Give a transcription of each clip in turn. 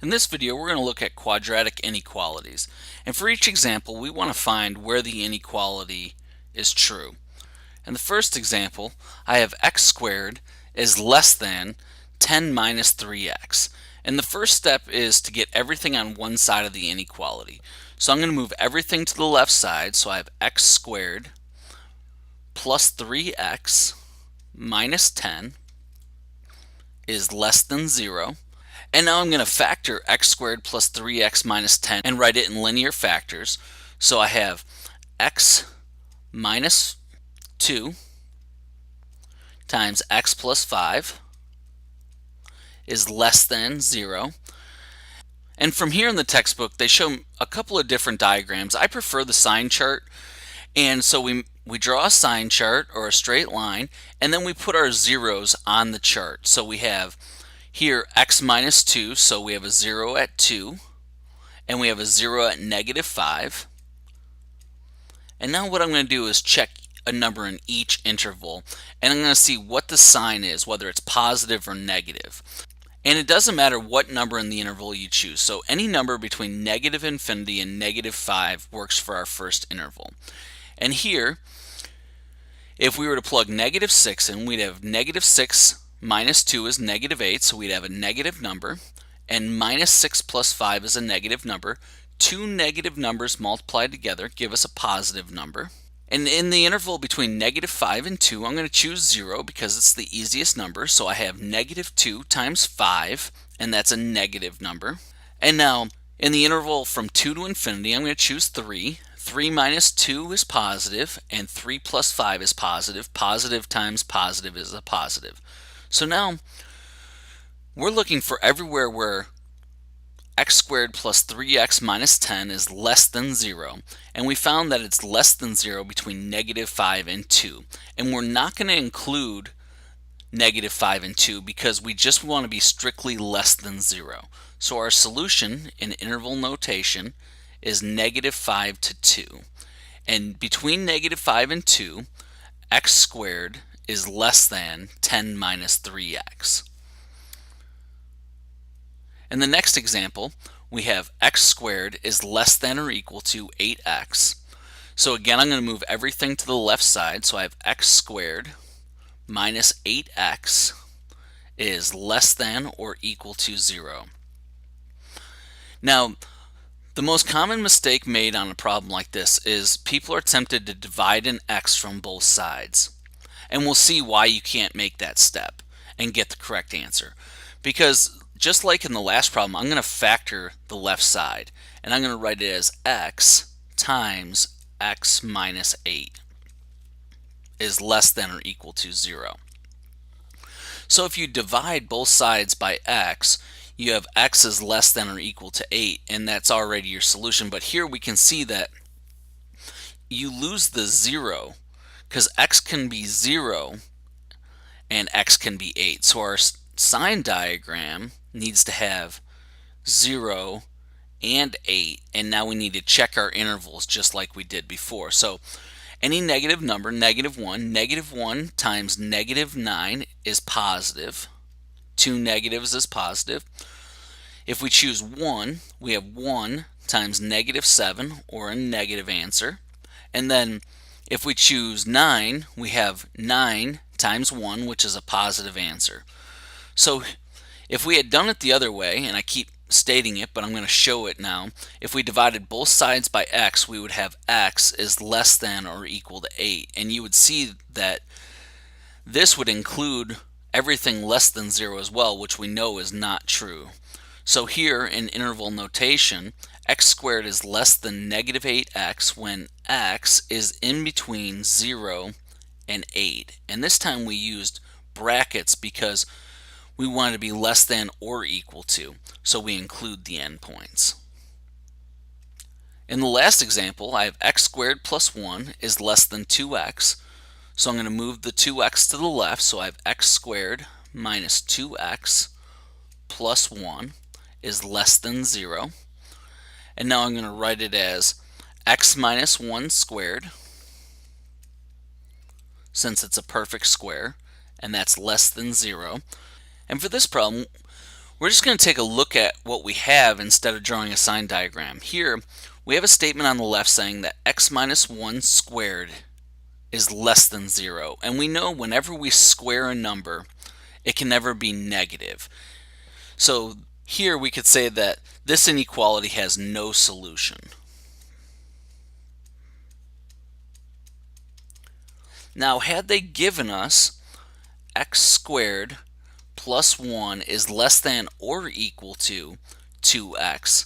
In this video, we're going to look at quadratic inequalities. And for each example, we want to find where the inequality is true. In the first example, I have x squared is less than 10 minus 3x. And the first step is to get everything on one side of the inequality. So I'm going to move everything to the left side. So I have x squared plus 3x minus 10 is less than 0. And now I'm going to factor x squared plus 3x minus 10 and write it in linear factors. So I have x minus 2 times x plus 5 is less than 0. And from here in the textbook, they show a couple of different diagrams. I prefer the sign chart. And so we draw a sign chart or a straight line, and then we put our zeros on the chart. So we have here x minus 2, so we have a 0 at 2, and we have a 0 at negative 5. And now what I'm going to do is check a number in each interval, and I'm going to see what the sign is, whether it's positive or negative. And it doesn't matter what number in the interval you choose. So any number between negative infinity and negative 5 works for our first interval. And here, if we were to plug negative 6 in, we'd have negative 6 minus 2 is negative 8, so we'd have a negative number, and minus 6 plus 5 is a negative number. Two negative numbers multiplied together give us a positive number. And in the interval between negative 5 and 2, I'm going to choose 0 because it's the easiest number. So I have negative 2 times 5, and that's a negative number. And now, in the interval from 2 to infinity, I'm going to choose 3. 3 minus 2 is positive, and 3 plus 5 is positive. Positive times positive is a positive. So now, we're looking for everywhere where x squared plus 3x minus 10 is less than 0, and we found that it's less than 0 between negative 5 and 2. And we're not going to include negative 5 and 2 because we just want to be strictly less than 0. So our solution in interval notation is negative 5 to 2. And between negative 5 and 2, x squared is less than 10 minus 3x. In the next example, we have x squared is less than or equal to 8x. So again, I'm going to move everything to the left side. So I have x squared minus 8x is less than or equal to 0. Now, the most common mistake made on a problem like this is people are tempted to divide an x from both sides. And we'll see why you can't make that step and get the correct answer. Because just like in the last problem, I'm going to factor the left side, and I'm going to write it as x times x minus 8 is less than or equal to 0. So if you divide both sides by x, you have x is less than or equal to 8, and that's already your solution. But here we can see that you lose the 0 because x can be 0 and x can be 8. So our sign diagram needs to have 0 and 8, and now we need to check our intervals just like we did before. So any negative number, negative 1 times negative 9 is positive. Two negatives is positive. If we choose 1, we have 1 times negative 7, or a negative answer. And then if we choose 9, we have 9 times 1, which is a positive answer. So if we had done it the other way, and I keep stating it, but I'm going to show it now, if we divided both sides by x, we would have x is less than or equal to 8. And you would see that this would include everything less than 0 as well, which we know is not true. So here in interval notation, x squared is less than negative 8x when x is in between 0 and 8. And this time we used brackets because we want to be less than or equal to, so we include the endpoints. In the last example, I have x squared plus 1 is less than 2x, so I'm going to move the 2x to the left, so I have x squared minus 2x plus 1 is less than 0. And now I'm going to write it as x minus 1 squared, since it's a perfect square, and that's less than 0. And for this problem, We're just going to take a look at what we have instead of drawing a sign diagram. Here, we have a statement on the left saying that x minus 1 squared is less than 0. And we know whenever we square a number, it can never be negative. So here we could say that this inequality has no solution. Now, had they given us x squared plus 1 is less than or equal to 2x,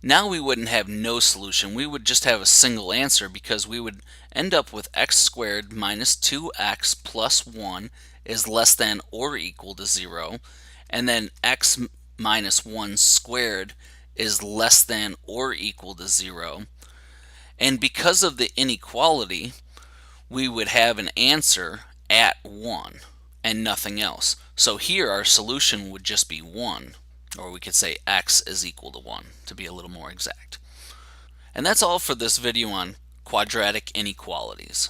now we wouldn't have no solution. We would just have a single answer because we would end up with x squared minus 2x plus 1 is less than or equal to 0, and then x minus 1 squared is less than or equal to 0. And because of the inequality, we would have an answer at 1 and nothing else. So here our solution would just be 1, or we could say x is equal to 1 to be a little more exact. And that's all for this video on quadratic inequalities.